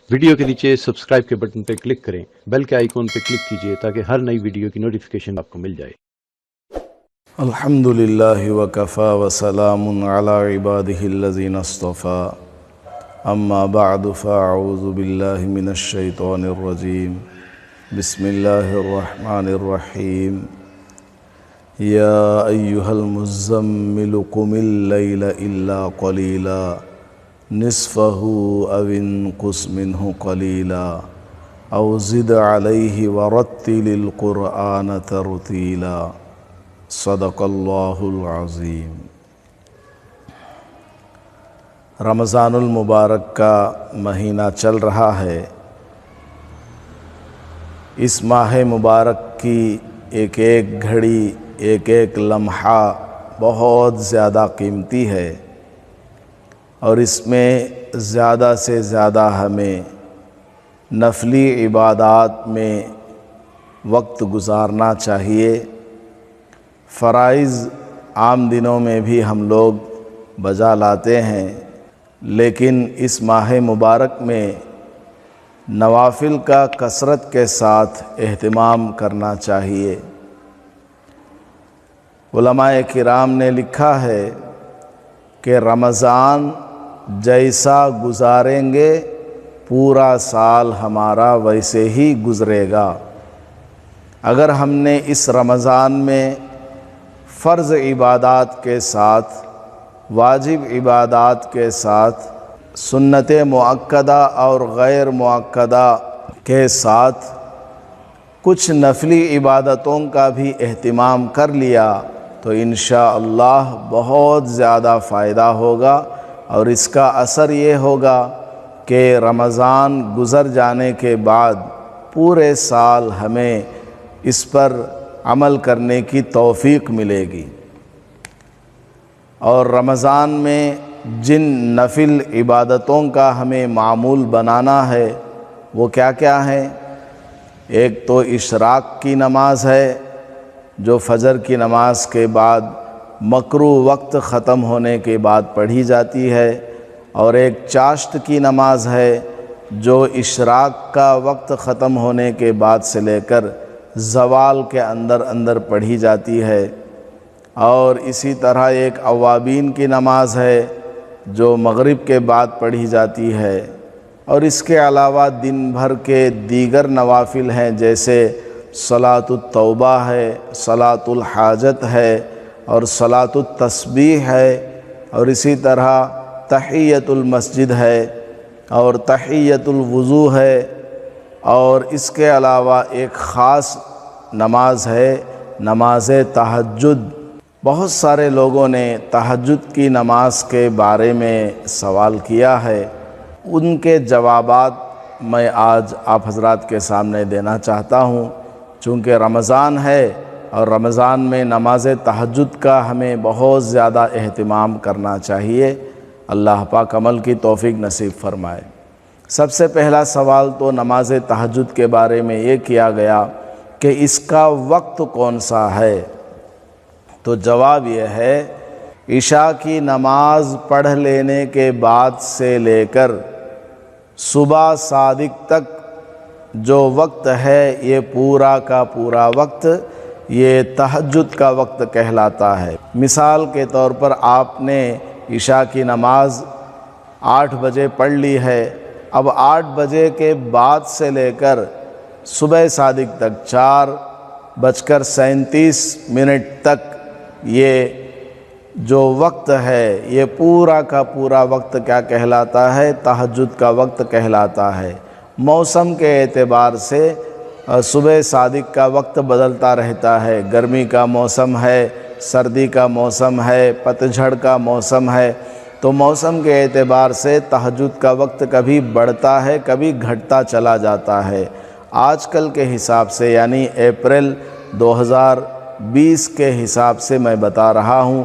Video کے نیچے subscribe کے بٹن پہ کلک کریں، بیل کے آئیکن پہ کلک کیجئے تاکہ ہر نئی ویڈیو کی نوٹیفیکیشن آپ کو مل جائے۔ الحمد للہ وکفی وسلام علی عبادہ الذین اصطفی، اما بعد فاعوذ باللہ من الشیطان الرجیم، بسم اللہ الرحمن الرحیم۔ یا ایہا المزمل قم اللیل الا قلیلا نصفہ او انقص منہ قلیلا او زد علیہ ورتل القرآن ترتیلا، صدق اللہ العظیم۔ رمضان المبارک کا مہینہ چل رہا ہے۔ اس ماہ مبارک کی ایک ایک گھڑی، ایک ایک لمحہ بہت زیادہ قیمتی ہے، اور اس میں زیادہ سے زیادہ ہمیں نفلی عبادات میں وقت گزارنا چاہیے۔ فرائض عام دنوں میں بھی ہم لوگ بجا لاتے ہیں، لیکن اس ماہ مبارک میں نوافل کا کثرت کے ساتھ اہتمام کرنا چاہیے۔ علماء کرام نے لکھا ہے کہ رمضان جیسا گزاریں گے پورا سال ہمارا ویسے ہی گزرے گا۔ اگر ہم نے اس رمضان میں فرض عبادات کے ساتھ، واجب عبادات کے ساتھ، سنت مؤکدہ اور غیر مؤکدہ کے ساتھ کچھ نفلی عبادتوں کا بھی اہتمام کر لیا تو انشاءاللہ بہت زیادہ فائدہ ہوگا، اور اس کا اثر یہ ہوگا کہ رمضان گزر جانے کے بعد پورے سال ہمیں اس پر عمل کرنے کی توفیق ملے گی۔ اور رمضان میں جن نفل عبادتوں کا ہمیں معمول بنانا ہے وہ کیا کیا ہیں؟ ایک تو اشراق کی نماز ہے، جو فجر کی نماز کے بعد مکروہ وقت ختم ہونے کے بعد پڑھی جاتی ہے، اور ایک چاشت کی نماز ہے جو اشراق کا وقت ختم ہونے کے بعد سے لے کر زوال کے اندر پڑھی جاتی ہے، اور اسی طرح ایک اوابین کی نماز ہے جو مغرب کے بعد پڑھی جاتی ہے، اور اس کے علاوہ دن بھر کے دیگر نوافل ہیں، جیسے صلاۃ التوبہ ہے، صلاۃ الحاجت ہے، اور صلاۃ التسبیح ہے، اور اسی طرح تحیۃ المسجد ہے، اور تحیۃ الوضو ہے، اور اس کے علاوہ ایک خاص نماز ہے نماز تہجد۔ بہت سارے لوگوں نے تہجد کی نماز کے بارے میں سوال کیا ہے، ان کے جوابات میں آج آپ حضرات کے سامنے دینا چاہتا ہوں۔ چونکہ رمضان ہے اور رمضان میں نماز تہجد کا ہمیں بہت زیادہ اہتمام کرنا چاہیے۔ اللہ پاک عمل کی توفیق نصیب فرمائے۔ سب سے پہلا سوال تو نماز تہجد کے بارے میں یہ کیا گیا کہ اس کا وقت کون سا ہے؟ تو جواب یہ ہے، عشاء کی نماز پڑھ لینے کے بعد سے لے کر صبح صادق تک جو وقت ہے، یہ پورا کا پورا وقت یہ تہجد کا وقت کہلاتا ہے۔ مثال کے طور پر آپ نے عشاء کی نماز 8 بجے پڑھ لی ہے، اب 8 بجے کے بعد سے لے کر صبح صادق تک 4:37 تک یہ جو وقت ہے، یہ پورا کا پورا وقت کیا کہلاتا ہے؟ تہجد کا وقت کہلاتا ہے۔ موسم کے اعتبار سے صبح صادق کا وقت بدلتا رہتا ہے، گرمی کا موسم ہے، سردی کا موسم ہے، پتجھڑ کا موسم ہے، تو موسم کے اعتبار سے تہجد کا وقت کبھی بڑھتا ہے، کبھی گھٹتا چلا جاتا ہے۔ آج کل کے حساب سے یعنی اپریل 2020 کے حساب سے میں بتا رہا ہوں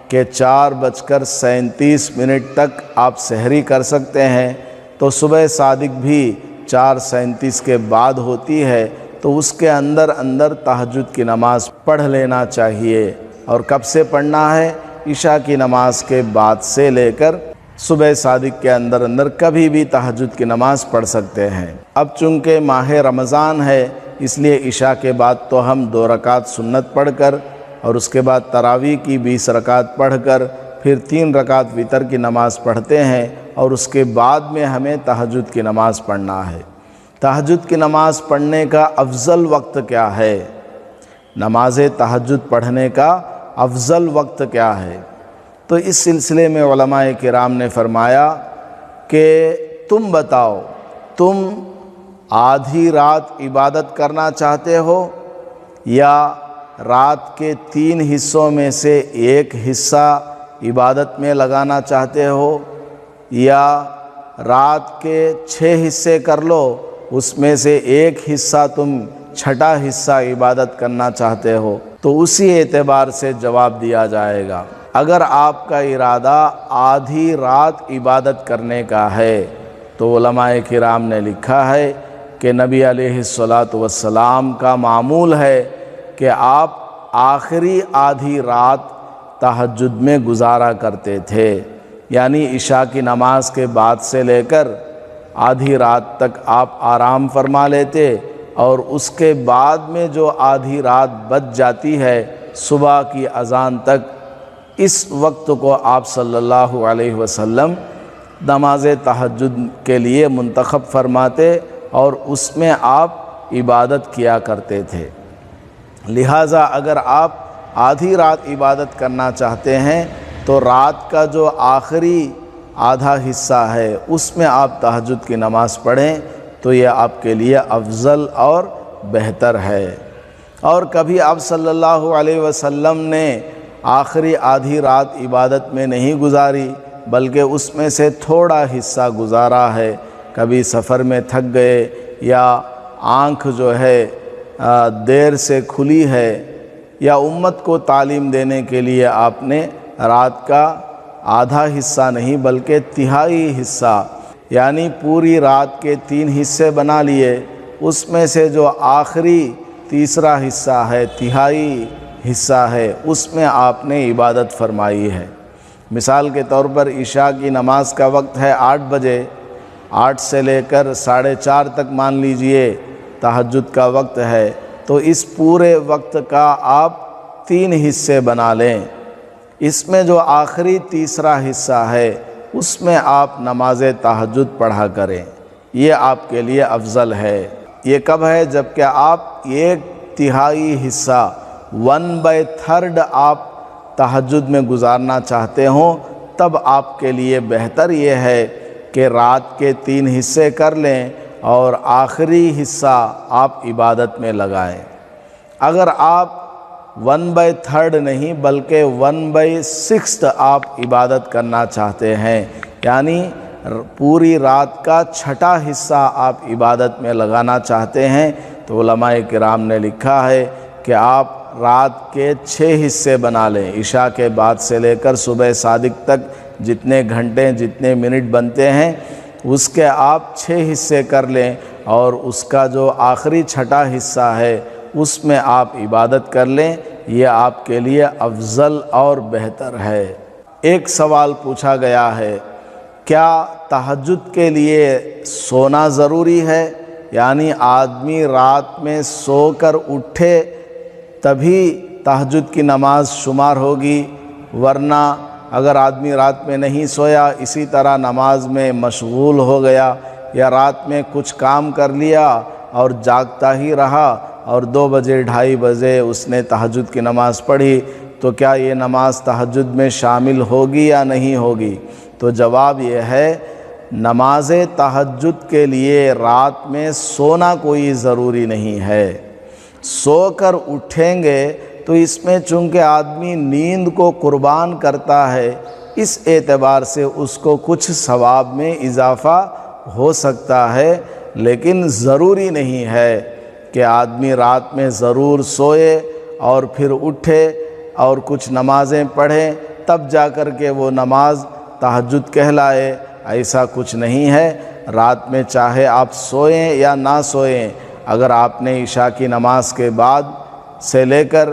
کہ 4:37 تک آپ سحری کر سکتے ہیں، تو صبح صادق بھی 4:37 کے بعد ہوتی ہے، تو اس کے اندر تہجد کی نماز پڑھ لینا چاہیے۔ اور کب سے پڑھنا ہے؟ عشاء کی نماز کے بعد سے لے کر صبح صادق کے اندر اندر کبھی بھی تہجد کی نماز پڑھ سکتے ہیں۔ اب چونکہ ماہ رمضان ہے اس لیے عشاء کے بعد تو ہم 2 رکعت سنت پڑھ کر اور اس کے بعد تراویح کی 20 رکعت پڑھ کر پھر 3 رکعت وتر کی نماز پڑھتے ہیں، اور اس کے بعد میں ہمیں تہجد کی نماز پڑھنا ہے۔ تہجد کی نماز پڑھنے کا افضل وقت کیا ہے؟ نماز تہجد پڑھنے کا افضل وقت کیا ہے؟ تو اس سلسلے میں علماء کرام نے فرمایا کہ تم بتاؤ، تم آدھی رات عبادت کرنا چاہتے ہو یا رات کے 3 حصوں میں سے 1 حصہ عبادت میں لگانا چاہتے ہو، یا رات کے 6 حصے کر لو، اس میں سے 1 حصہ تم چھٹا حصہ عبادت کرنا چاہتے ہو؟ تو اسی اعتبار سے جواب دیا جائے گا۔ اگر آپ کا ارادہ آدھی رات عبادت کرنے کا ہے تو علماء کرام نے لکھا ہے کہ نبی علیہ الصلاۃ کا معمول ہے کہ آپ آخری آدھی رات تہجد میں گزارا کرتے تھے، یعنی عشاء کی نماز کے بعد سے لے کر آدھی رات تک آپ آرام فرما لیتے، اور اس کے بعد میں جو آدھی رات بچ جاتی ہے صبح کی اذان تک، اس وقت کو آپ صلی اللہ علیہ وسلم نماز تہجد کے لیے منتخب فرماتے اور اس میں آپ عبادت کیا کرتے تھے۔ لہٰذا اگر آپ آدھی رات عبادت کرنا چاہتے ہیں تو رات کا جو آخری آدھا حصہ ہے اس میں آپ تہجد کی نماز پڑھیں تو یہ آپ کے لیے افضل اور بہتر ہے۔ اور کبھی آپ صلی اللہ علیہ وسلم نے آخری آدھی رات عبادت میں نہیں گزاری بلکہ اس میں سے تھوڑا حصہ گزارا ہے۔ کبھی سفر میں تھک گئے یا آنکھ جو ہے دیر سے کھلی ہے، یا امت کو تعلیم دینے کے لیے آپ نے رات کا آدھا حصہ نہیں بلکہ تہائی حصہ، یعنی پوری رات کے 3 حصے بنا لیے، اس میں سے جو آخری تیسرا حصہ ہے، تہائی حصہ ہے، اس میں آپ نے عبادت فرمائی ہے۔ مثال کے طور پر عشاء کی نماز کا وقت ہے 8 بجے، 8 سے لے کر 4:30 تک مان لیجئے تہجد کا وقت ہے، تو اس پورے وقت کا آپ 3 حصے بنا لیں۔ اس میں جو آخری تیسرا حصہ ہے اس میں آپ نماز تہجد پڑھا کریں، یہ آپ کے لیے افضل ہے۔ یہ کب ہے؟ جب کہ آپ 1/3 حصہ 1/3 آپ تہجد میں گزارنا چاہتے ہوں، تب آپ کے لیے بہتر یہ ہے کہ رات کے 3 حصے کر لیں اور آخری حصہ آپ عبادت میں لگائیں۔ اگر آپ 1/3 نہیں بلکہ 1/6 آپ عبادت کرنا چاہتے ہیں، یعنی پوری رات کا چھٹا حصہ آپ عبادت میں لگانا چاہتے ہیں، تو علماء کرام نے لکھا ہے کہ آپ رات کے 6 حصے بنا لیں۔ عشاء کے بعد سے لے کر صبح صادق تک جتنے گھنٹے جتنے منٹ بنتے ہیں اس کے آپ 6 حصے کر لیں، اور اس کا جو آخری چھٹا حصہ ہے اس میں آپ عبادت کر لیں، یہ آپ کے لیے افضل اور بہتر ہے۔ ایک سوال پوچھا گیا ہے، کیا تہجد کے لیے سونا ضروری ہے؟ یعنی آدمی رات میں سو کر اٹھے تبھی تہجد کی نماز شمار ہوگی، ورنہ اگر آدمی رات میں نہیں سویا، اسی طرح نماز میں مشغول ہو گیا یا رات میں کچھ کام کر لیا اور جاگتا ہی رہا اور 2 بجے 2:30 بجے اس نے تہجد کی نماز پڑھی، تو کیا یہ نماز تہجد میں شامل ہوگی یا نہیں ہوگی؟ تو جواب یہ ہے، نماز تہجد کے لیے رات میں سونا کوئی ضروری نہیں ہے۔ سو کر اٹھیں گے تو اس میں چونکہ آدمی نیند کو قربان کرتا ہے، اس اعتبار سے اس کو کچھ ثواب میں اضافہ ہو سکتا ہے، لیکن ضروری نہیں ہے کہ آدمی رات میں ضرور سوئے اور پھر اٹھے اور کچھ نمازیں پڑھیں تب جا کر کے وہ نماز تہجد کہلائے، ایسا کچھ نہیں ہے۔ رات میں چاہے آپ سوئیں یا نہ سوئیں، اگر آپ نے عشاء کی نماز کے بعد سے لے کر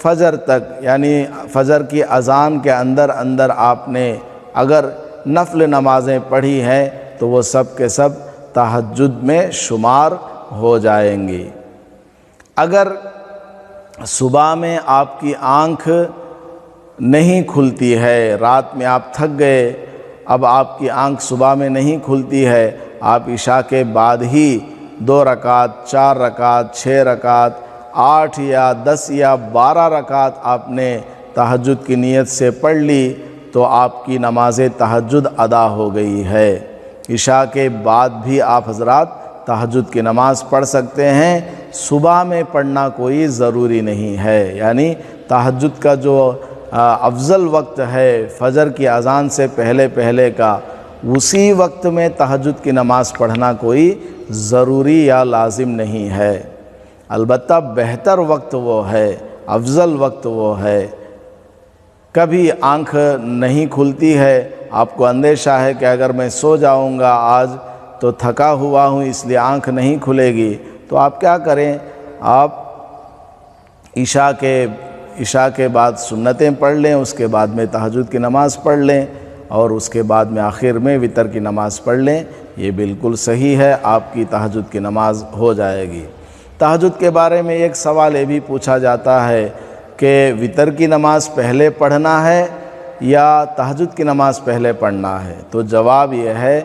فجر تک، یعنی فجر کی اذان کے اندر آپ نے اگر نفل نمازیں پڑھی ہیں تو وہ سب کے سب تہجد میں شمار ہو جائیں گی۔ اگر صبح میں آپ کی آنکھ نہیں کھلتی ہے، رات میں آپ تھک گئے، اب آپ کی آنکھ صبح میں نہیں کھلتی ہے، آپ عشاء کے بعد ہی 2 رکعت 4 رکعت 6 رکعت 8 یا 10 یا 12 رکعت آپ نے تہجد کی نیت سے پڑھ لی تو آپ کی نماز تہجد ادا ہو گئی ہے۔ عشاء کے بعد بھی آپ حضرات تہجد کی نماز پڑھ سکتے ہیں، صبح میں پڑھنا کوئی ضروری نہیں ہے۔ یعنی تہجد کا جو افضل وقت ہے فجر کی اذان سے پہلے کا، اسی وقت میں تہجد کی نماز پڑھنا کوئی ضروری یا لازم نہیں ہے۔ البتہ بہتر وقت وہ ہے، افضل وقت وہ ہے۔ کبھی آنکھ نہیں کھلتی ہے، آپ کو اندیشہ ہے کہ اگر میں سو جاؤں گا آج تو تھکا ہوا ہوں اس لیے آنکھ نہیں کھلے گی، تو آپ کیا کریں، آپ عشاء کے بعد سنتیں پڑھ لیں، اس کے بعد میں تہجد کی نماز پڑھ لیں، اور اس کے بعد میں آخر میں وتر کی نماز پڑھ لیں۔ یہ بالکل صحیح ہے، آپ کی تہجد کی نماز ہو جائے گی۔ تہجد کے بارے میں ایک سوال یہ بھی پوچھا جاتا ہے کہ وتر کی نماز پہلے پڑھنا ہے یا تہجد کی نماز پہلے پڑھنا ہے؟ تو جواب یہ ہے،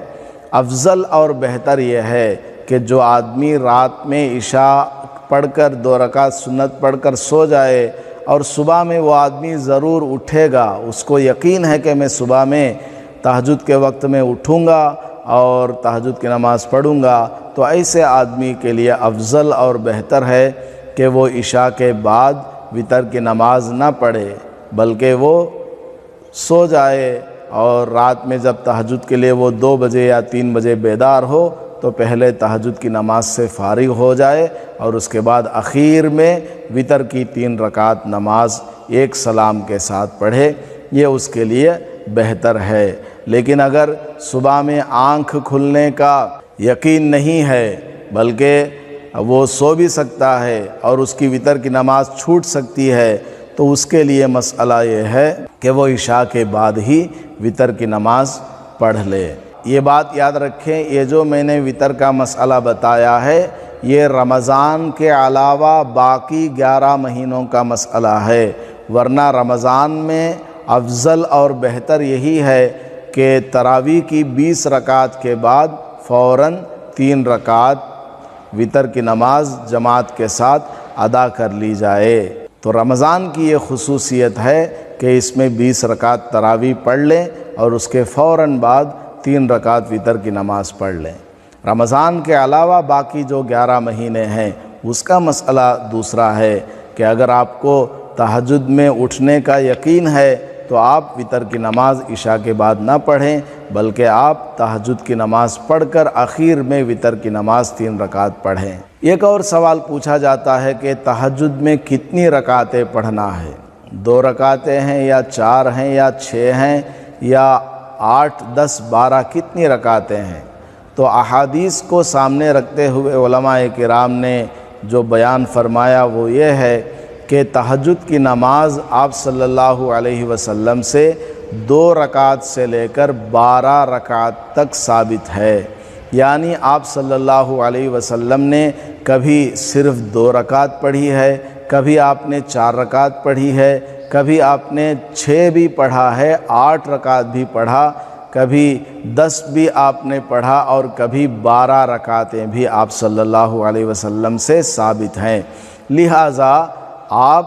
افضل اور بہتر یہ ہے کہ جو آدمی رات میں عشاء پڑھ کر 2 رکعت سنت پڑھ کر سو جائے اور صبح میں وہ آدمی ضرور اٹھے گا، اس کو یقین ہے کہ میں صبح میں تہجد کے وقت میں اٹھوں گا اور تہجد کی نماز پڑھوں گا، تو ایسے آدمی کے لیے افضل اور بہتر ہے کہ وہ عشاء کے بعد وتر کی نماز نہ پڑھے، بلکہ وہ سو جائے اور رات میں جب تہجد کے لیے وہ 2 بجے یا 3 بجے بیدار ہو تو پہلے تہجد کی نماز سے فارغ ہو جائے اور اس کے بعد اخیر میں وتر کی 3 رکعت نماز ایک سلام کے ساتھ پڑھے، یہ اس کے لیے بہتر ہے۔ لیکن اگر صبح میں آنکھ کھلنے کا یقین نہیں ہے بلکہ وہ سو بھی سکتا ہے اور اس کی وتر کی نماز چھوٹ سکتی ہے، تو اس کے لیے مسئلہ یہ ہے کہ وہ عشاء کے بعد ہی وتر کی نماز پڑھ لے۔ یہ بات یاد رکھیں، یہ جو میں نے وتر کا مسئلہ بتایا ہے یہ رمضان کے علاوہ باقی 11 مہینوں کا مسئلہ ہے، ورنہ رمضان میں افضل اور بہتر یہی ہے کہ تراویح کی 20 رکعت کے بعد فوراً 3 رکعت وتر کی نماز جماعت کے ساتھ ادا کر لی جائے۔ تو رمضان کی یہ خصوصیت ہے کہ اس میں 20 رکعت تراویح پڑھ لیں اور اس کے فوراً بعد 3 رکعت وتر کی نماز پڑھ لیں۔ رمضان کے علاوہ باقی جو 11 مہینے ہیں اس کا مسئلہ دوسرا ہے کہ اگر آپ کو تہجد میں اٹھنے کا یقین ہے تو آپ وتر کی نماز عشاء کے بعد نہ پڑھیں بلکہ آپ تہجد کی نماز پڑھ کر آخر میں وتر کی نماز 3 رکعت پڑھیں۔ ایک اور سوال پوچھا جاتا ہے کہ تہجد میں کتنی رکعتیں پڑھنا ہے، 2 رکعتیں ہیں یا 4 ہیں یا 6 ہیں یا 8 10 12 کتنی رکعتیں ہیں؟ تو احادیث کو سامنے رکھتے ہوئے علماء کرام نے جو بیان فرمایا وہ یہ ہے کہ تہجد کی نماز آپ صلی اللہ علیہ وسلم سے 2 رکعت سے لے کر 12 رکعت تک ثابت ہے۔ یعنی آپ صلی اللہ علیہ وسلم نے کبھی صرف 2 رکعت پڑھی ہے، کبھی آپ نے 4 رکعت پڑھی ہے، کبھی آپ نے 6 بھی پڑھا ہے، 8 رکعت بھی پڑھا، کبھی 10 بھی آپ نے پڑھا اور کبھی 12 رکعتیں بھی آپ صلی اللہ علیہ وسلم سے ثابت ہیں۔ لہٰذا آپ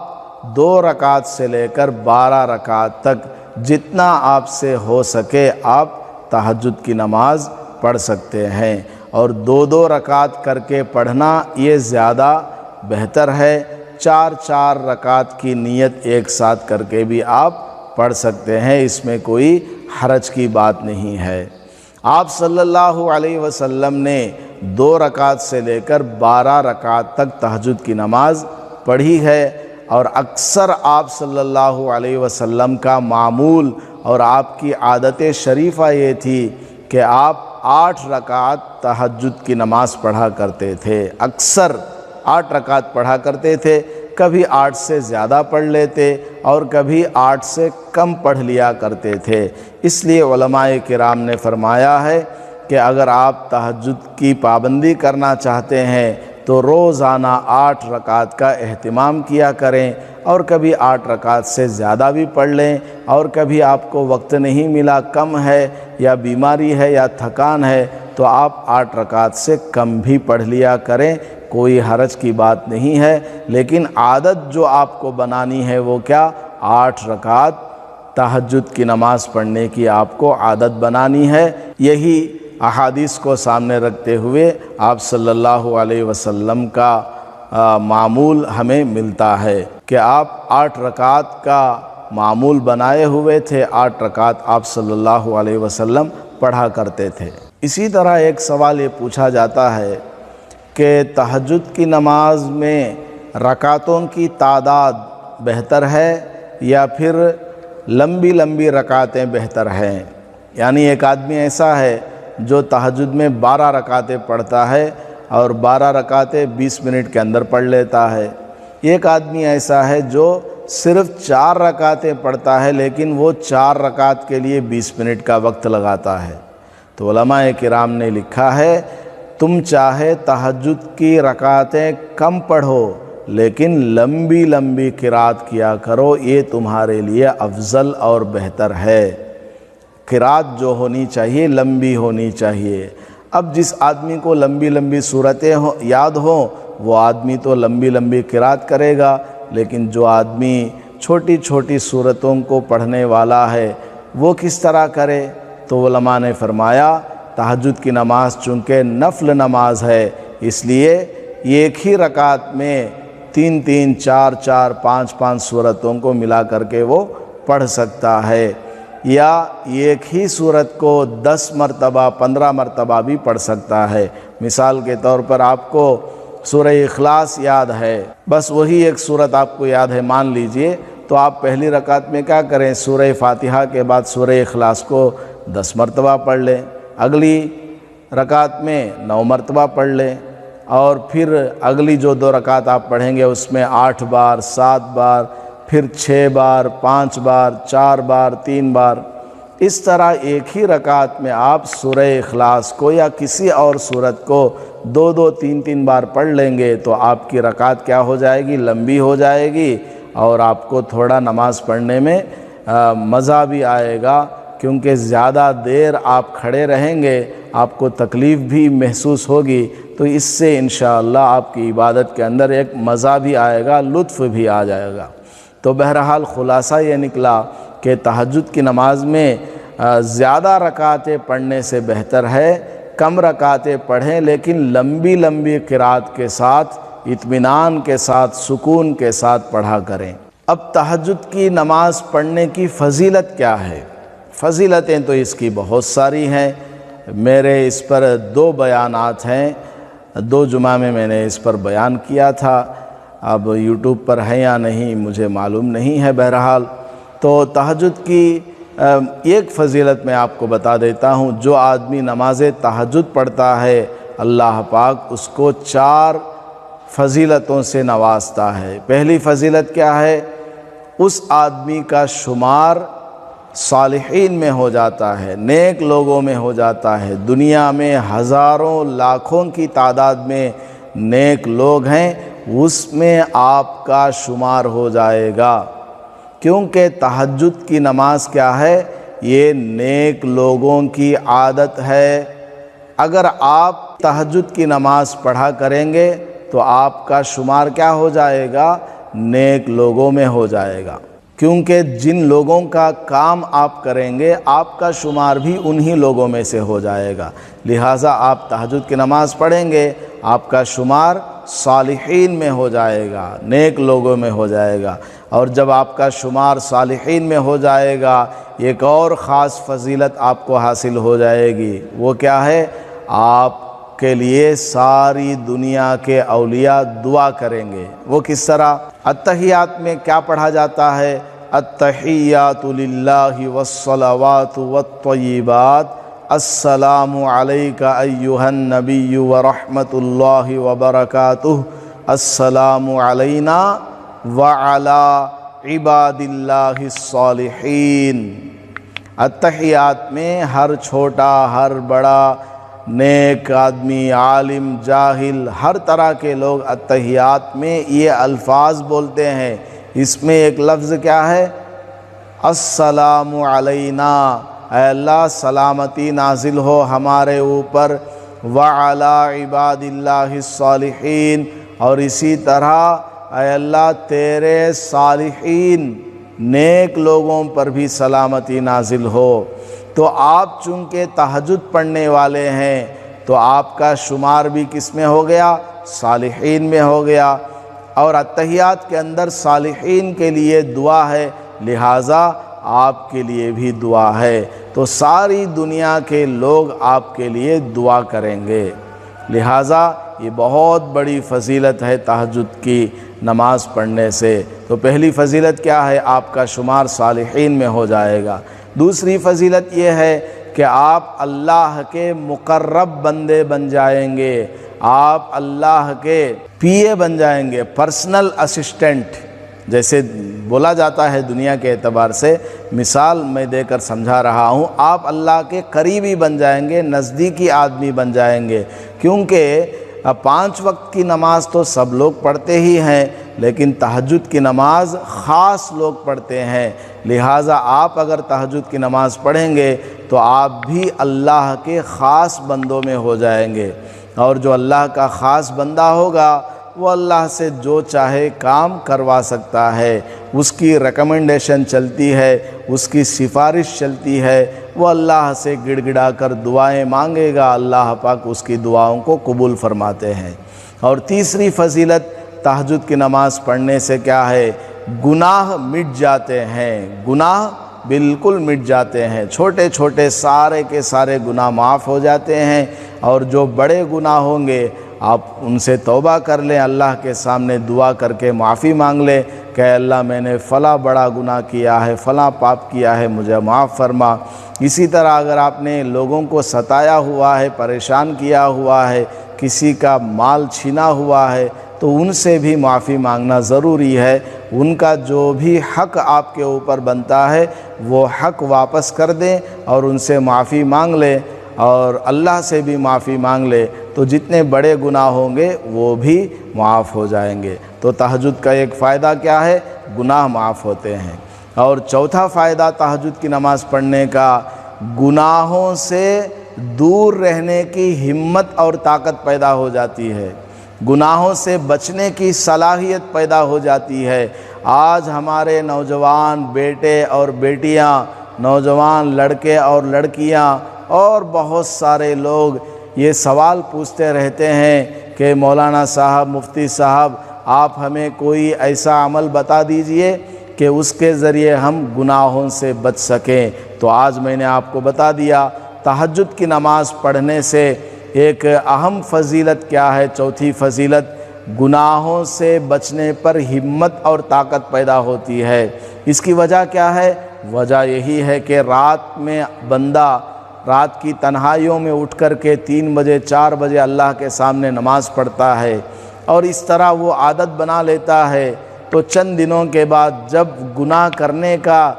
2 رکعت سے لے کر 12 رکعت تک جتنا آپ سے ہو سکے آپ تہجد کی نماز پڑھ سکتے ہیں، اور 2 رکعت کر کے پڑھنا یہ زیادہ بہتر ہے۔ 4 رکعت کی نیت ایک ساتھ کر کے بھی آپ پڑھ سکتے ہیں، اس میں کوئی حرج کی بات نہیں ہے۔ آپ صلی اللہ علیہ وسلم نے 2 رکعت سے لے کر 12 رکعت تک تہجد کی نماز پڑھی ہے، اور اکثر آپ صلی اللہ علیہ وسلم کا معمول اور آپ کی عادت شریفہ یہ تھی کہ آپ 8 رکعت تہجد کی نماز پڑھا کرتے تھے، اکثر 8 رکعت پڑھا کرتے تھے۔ کبھی 8 سے زیادہ پڑھ لیتے اور کبھی 8 سے کم پڑھ لیا کرتے تھے۔ اس لیے علماء کرام نے فرمایا ہے کہ اگر آپ تہجد کی پابندی کرنا چاہتے ہیں تو روزانہ 8 رکعت کا اہتمام کیا کریں، اور کبھی 8 رکعت سے زیادہ بھی پڑھ لیں، اور کبھی آپ کو وقت نہیں ملا، کم ہے یا بیماری ہے یا تھکان ہے تو آپ 8 رکعت سے کم بھی پڑھ لیا کریں، کوئی حرج کی بات نہیں ہے۔ لیکن عادت جو آپ کو بنانی ہے وہ کیا؟ 8 رکعت تہجد کی نماز پڑھنے کی آپ کو عادت بنانی ہے۔ یہی احادیث کو سامنے رکھتے ہوئے آپ صلی اللہ علیہ وسلم کا معمول ہمیں ملتا ہے کہ آپ 8 رکعت کا معمول بنائے ہوئے تھے، 8 رکعت آپ صلی اللہ علیہ وسلم پڑھا کرتے تھے۔ اسی طرح ایک سوال یہ پوچھا جاتا ہے کہ تہجد کی نماز میں رکعتوں کی تعداد بہتر ہے یا پھر لمبی لمبی رکعتیں بہتر ہیں؟ یعنی ایک آدمی ایسا ہے جو تہجد میں 12 رکعتیں پڑھتا ہے اور 12 رکعتیں 20 منٹ کے اندر پڑھ لیتا ہے۔ ایک آدمی ایسا ہے جو صرف 4 رکعتیں پڑھتا ہے لیکن وہ 4 رکعت کے لیے 20 منٹ کا وقت لگاتا ہے۔ تو علماء کرام نے لکھا ہے تم چاہے تہجد کی رکعتیں کم پڑھو لیکن لمبی لمبی قرات کیا کرو، یہ تمہارے لیے افضل اور بہتر ہے۔ قرات جو ہونی چاہیے لمبی ہونی چاہیے۔ اب جس آدمی کو لمبی لمبی صورتیں یاد ہوں وہ آدمی تو لمبی لمبی قرات کرے گا، لیکن جو آدمی چھوٹی چھوٹی صورتوں کو پڑھنے والا ہے وہ کس طرح کرے؟ تو علماء نے فرمایا تہجد کی نماز چونکہ نفل نماز ہے اس لیے ایک ہی رکعت میں 3 4 4 5 صورتوں کو ملا کر کے وہ پڑھ سکتا ہے، یا ایک ہی صورت کو 10 مرتبہ 15 مرتبہ بھی پڑھ سکتا ہے۔ مثال کے طور پر آپ کو سورہ اخلاص یاد ہے، بس وہی ایک صورت آپ کو یاد ہے مان لیجئے، تو آپ پہلی رکعت میں کیا کریں؟ سورہ فاتحہ کے بعد سورہ اخلاص کو 10 مرتبہ پڑھ لیں، اگلی رکعت میں 9 مرتبہ پڑھ لیں، اور پھر اگلی جو 2 رکعت آپ پڑھیں گے اس میں 8 بار 7 بار، پھر 6 بار 5 بار 4 بار 3 بار، اس طرح ایک ہی رکعت میں آپ سورہ اخلاص کو یا کسی اور سورت کو 2 3 بار پڑھ لیں گے تو آپ کی رکعت کیا ہو جائے گی؟ لمبی ہو جائے گی، اور آپ کو تھوڑا نماز پڑھنے میں مزہ بھی آئے گا، کیونکہ زیادہ دیر آپ کھڑے رہیں گے آپ کو تکلیف بھی محسوس ہوگی، تو اس سے انشاءاللہ آپ کی عبادت کے اندر ایک مزہ بھی آئے گا، لطف بھی آ جائے گا۔ تو بہرحال خلاصہ یہ نکلا کہ تہجد کی نماز میں زیادہ رکعتیں پڑھنے سے بہتر ہے کم رکعتیں پڑھیں لیکن لمبی لمبی قرات کے ساتھ اطمینان کے ساتھ سکون کے ساتھ پڑھا کریں۔ اب تہجد کی نماز پڑھنے کی فضیلت کیا ہے؟ فضیلتیں تو اس کی بہت ساری ہیں، میرے اس پر 2 بیانات ہیں، 2 جمعہ میں نے اس پر بیان کیا تھا، اب یوٹیوب پر ہے یا نہیں مجھے معلوم نہیں ہے۔ بہرحال تو تہجد کی ایک فضیلت میں آپ کو بتا دیتا ہوں، جو آدمی نماز تہجد پڑھتا ہے اللہ پاک اس کو 4 فضیلتوں سے نوازتا ہے۔ پہلی فضیلت کیا ہے؟ اس آدمی کا شمار صالحین میں ہو جاتا ہے، نیک لوگوں میں ہو جاتا ہے۔ دنیا میں ہزاروں لاکھوں کی تعداد میں نیک لوگ ہیں، اس میں آپ کا شمار ہو جائے گا، کیونکہ تہجد کی نماز کیا ہے؟ یہ نیک لوگوں کی عادت ہے۔ اگر آپ تہجد کی نماز پڑھا کریں گے تو آپ کا شمار کیا ہو جائے گا؟ نیک لوگوں میں ہو جائے گا، کیونکہ جن لوگوں کا کام آپ کریں گے آپ کا شمار بھی انہی لوگوں میں سے ہو جائے گا، لہٰذا آپ تہجد کی نماز پڑھیں گے آپ کا شمار صالحین میں ہو جائے گا، نیک لوگوں میں ہو جائے گا، اور جب آپ کا شمار صالحین میں ہو جائے گا ایک اور خاص فضیلت آپ کو حاصل ہو جائے گی، وہ کیا ہے؟ آپ کے لیے ساری دنیا کے اولیاء دعا کریں گے۔ وہ کس طرح؟ اتحیات میں کیا پڑھا جاتا ہے؟ التحیات للہ والصلوات والطیبات السلام علیک ایہا النبی ورحمۃ اللہ وبرکاتہ السلام علینا وعلی عباد اللہ الصالحین۔ اتحیات میں ہر چھوٹا ہر بڑا، نیک آدمی، عالم، جاہل، ہر طرح کے لوگ اتحیات میں یہ الفاظ بولتے ہیں۔ اس میں ایک لفظ کیا ہے؟ السلام علینا، اے اللہ سلامتی نازل ہو ہمارے اوپر، وعلی عباد اللہ الصالحین، اور اسی طرح اے اللہ تیرے صالحین نیک لوگوں پر بھی سلامتی نازل ہو۔ تو آپ چونکہ تہجد پڑھنے والے ہیں تو آپ کا شمار بھی کس میں ہو گیا؟ صالحین میں ہو گیا، اور اتحیات کے اندر صالحین کے لیے دعا ہے، لہٰذا آپ کے لیے بھی دعا ہے، تو ساری دنیا کے لوگ آپ کے لیے دعا کریں گے۔ لہٰذا یہ بہت بڑی فضیلت ہے تہجد کی نماز پڑھنے سے۔ تو پہلی فضیلت کیا ہے؟ آپ کا شمار صالحین میں ہو جائے گا۔ دوسری فضیلت یہ ہے کہ آپ اللہ کے مقرب بندے بن جائیں گے، آپ اللہ کے پی اے بن جائیں گے، پرسنل اسسٹنٹ جیسے بولا جاتا ہے دنیا کے اعتبار سے، مثال میں دے کر سمجھا رہا ہوں، آپ اللہ کے قریبی بن جائیں گے، نزدیکی آدمی بن جائیں گے، کیونکہ 5 وقت کی نماز تو سب لوگ پڑھتے ہی ہیں، لیکن تہجد کی نماز خاص لوگ پڑھتے ہیں، لہٰذا آپ اگر تہجد کی نماز پڑھیں گے تو آپ بھی اللہ کے خاص بندوں میں ہو جائیں گے، اور جو اللہ کا خاص بندہ ہوگا وہ اللہ سے جو چاہے کام کروا سکتا ہے، اس کی ریکمنڈیشن چلتی ہے، اس کی سفارش چلتی ہے، وہ اللہ سے گڑ گڑا کر دعائیں مانگے گا، اللہ پاک اس کی دعاؤں کو قبول فرماتے ہیں۔ اور تیسری فضیلت تہجد کی نماز پڑھنے سے کیا ہے؟ گناہ مٹ جاتے ہیں، گناہ بالکل مٹ جاتے ہیں، چھوٹے چھوٹے سارے کے سارے گناہ معاف ہو جاتے ہیں، اور جو بڑے گناہ ہوں گے آپ ان سے توبہ کر لیں، اللہ کے سامنے دعا کر کے معافی مانگ لیں کہ اے اللہ میں نے فلاں بڑا گناہ کیا ہے، فلاں پاپ کیا ہے، مجھے معاف فرما۔ اسی طرح اگر آپ نے لوگوں کو ستایا ہوا ہے، پریشان کیا ہوا ہے، کسی کا مال چھینا ہوا ہے، تو ان سے بھی معافی مانگنا ضروری ہے، ان کا جو بھی حق آپ کے اوپر بنتا ہے وہ حق واپس کر دیں اور ان سے معافی مانگ لیں، اور اللہ سے بھی معافی مانگ لے، تو جتنے بڑے گناہ ہوں گے وہ بھی معاف ہو جائیں گے۔ تو تہجد کا ایک فائدہ کیا ہے؟ گناہ معاف ہوتے ہیں۔ اور چوتھا فائدہ تہجد کی نماز پڑھنے کا، گناہوں سے دور رہنے کی ہمت اور طاقت پیدا ہو جاتی ہے، گناہوں سے بچنے کی صلاحیت پیدا ہو جاتی ہے۔ آج ہمارے نوجوان بیٹے اور بیٹیاں، نوجوان لڑکے اور لڑکیاں اور بہت سارے لوگ یہ سوال پوچھتے رہتے ہیں کہ مولانا صاحب، مفتی صاحب، آپ ہمیں کوئی ایسا عمل بتا دیجئے کہ اس کے ذریعے ہم گناہوں سے بچ سکیں۔ تو آج میں نے آپ کو بتا دیا، تہجد کی نماز پڑھنے سے ایک اہم فضیلت کیا ہے؟ چوتھی فضیلت، گناہوں سے بچنے پر ہمت اور طاقت پیدا ہوتی ہے۔ اس کی وجہ کیا ہے؟ وجہ یہی ہے کہ رات میں بندہ رات کی تنہائیوں میں اٹھ کر کے 3 بجے 4 بجے اللہ کے سامنے نماز پڑھتا ہے، اور اس طرح وہ عادت بنا لیتا ہے، تو چند دنوں کے بعد جب گناہ کرنے کا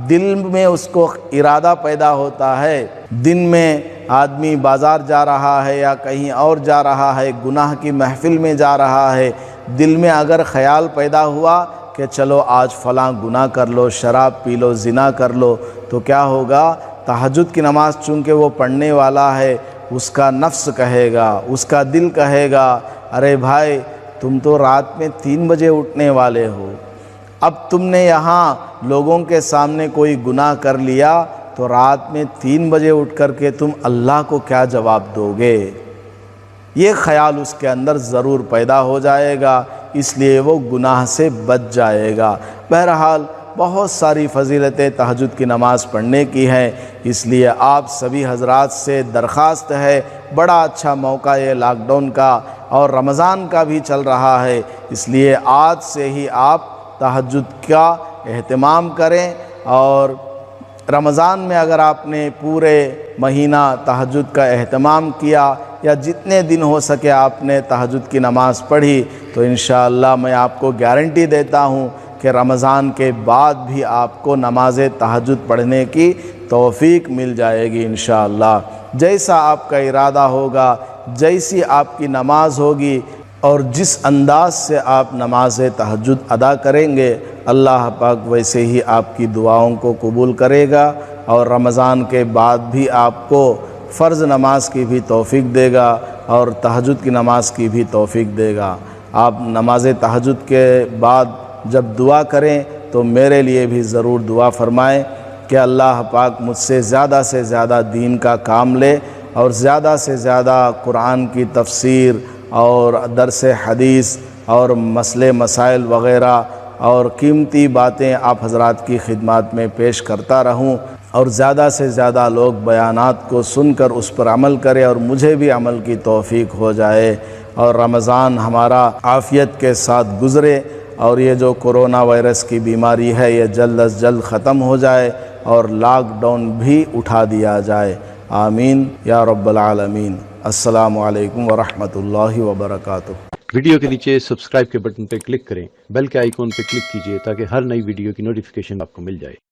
دل میں اس کو ارادہ پیدا ہوتا ہے، دن میں آدمی بازار جا رہا ہے یا کہیں اور جا رہا ہے، گناہ کی محفل میں جا رہا ہے، دل میں اگر خیال پیدا ہوا کہ چلو آج فلاں گناہ کر لو، شراب پی لو، زنا کر لو، تو کیا ہوگا؟ تہجد کی نماز چونکہ وہ پڑھنے والا ہے، اس کا نفس کہے گا، اس کا دل کہے گا، ارے بھائی تم تو رات میں 3 بجے اٹھنے والے ہو، اب تم نے یہاں لوگوں کے سامنے کوئی گناہ کر لیا تو رات میں 3 بجے اٹھ کر کے تم اللہ کو کیا جواب دو گے؟ یہ خیال اس کے اندر ضرور پیدا ہو جائے گا، اس لیے وہ گناہ سے بچ جائے گا۔ بہرحال بہت ساری فضیلتیں تہجد کی نماز پڑھنے کی ہیں، اس لیے آپ سبھی حضرات سے درخواست ہے، بڑا اچھا موقع ہے لاک ڈاؤن کا، اور رمضان کا بھی چل رہا ہے، اس لیے آج سے ہی آپ تہجد کا اہتمام کریں، اور رمضان میں اگر آپ نے پورے مہینہ تہجد کا اہتمام کیا، یا جتنے دن ہو سکے آپ نے تہجد کی نماز پڑھی تو انشاءاللہ میں آپ کو گارنٹی دیتا ہوں کہ رمضان کے بعد بھی آپ کو نماز تہجد پڑھنے کی توفیق مل جائے گی انشاءاللہ۔ جیسا آپ کا ارادہ ہوگا، جیسی آپ کی نماز ہوگی اور جس انداز سے آپ نماز تہجد ادا کریں گے، اللہ پاک ویسے ہی آپ کی دعاؤں کو قبول کرے گا اور رمضان کے بعد بھی آپ کو فرض نماز کی بھی توفیق دے گا اور تہجد کی نماز کی بھی توفیق دے گا۔ آپ نماز تہجد کے بعد جب دعا کریں تو میرے لیے بھی ضرور دعا فرمائیں کہ اللہ پاک مجھ سے زیادہ دین کا کام لے اور زیادہ سے زیادہ قرآن کی تفسیر اور درس حدیث اور مسئلے مسائل وغیرہ اور قیمتی باتیں آپ حضرات کی خدمات میں پیش کرتا رہوں اور زیادہ سے زیادہ لوگ بیانات کو سن کر اس پر عمل کرے اور مجھے بھی عمل کی توفیق ہو جائے اور رمضان ہمارا عافیت کے ساتھ گزرے اور یہ جو کرونا وائرس کی بیماری ہے یہ جلد از جلد ختم ہو جائے اور لاک ڈاؤن بھی اٹھا دیا جائے۔ آمین یا رب العالمین۔ السلام علیکم ورحمۃ اللہ وبرکاتہ۔ ویڈیو کے نیچے سبسکرائب کے بٹن پہ کلک کریں، بیل کے آئیکن پہ کلک کیجئے تاکہ ہر نئی ویڈیو کی نوٹیفیکیشن آپ کو مل جائے۔